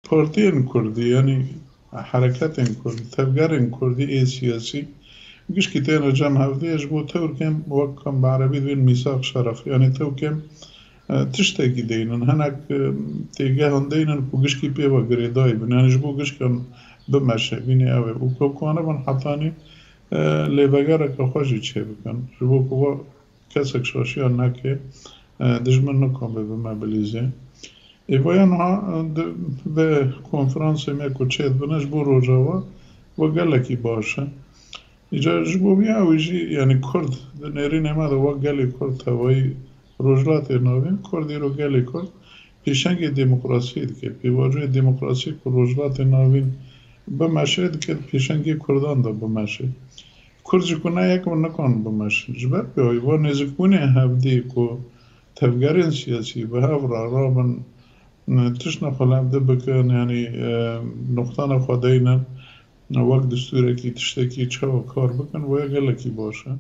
پارتیان کردی یعنی حرکتین کردی تفگرین کردی ای سیاسی گش که تینا جمع هفته بو تور کم وکم بعربی دوین میثاق شرف یعنی تو کم تشتاقی دینن هنگ تیگه هندینن کوگش کی پیوا گریدای بن یعنی جبو گش کن بمشه بینی اوه و کوب کنه بن حتانی لیبگره که خوشی چه بکن جبو کوبا کسک شاشیان نکه دجمن نکن به مبلیزه ایوان ها به کنفرانس می کوچید بنش بو روجاوا و گلکی باشه اینجا جبو بیاویجی یعنی کرد نری نماده و گلی کرد هوایی روجلات نوین کردی رو گلی کرد پیشنگ دموکراسی که پیواجوی دموکراسی که روجلات نوین بمشهد که پیشنگی کردان دا بمشهد کرد کنه یکم نکن بمشهد جبر بیایی و نزکونه هفدی که تفگرین سیاسی به هفرا رابن تشنا خلابده بکن یعنی نقطان خودینن وقت دستوره که تشتکی چه و کار بکن و یا گلکی باشه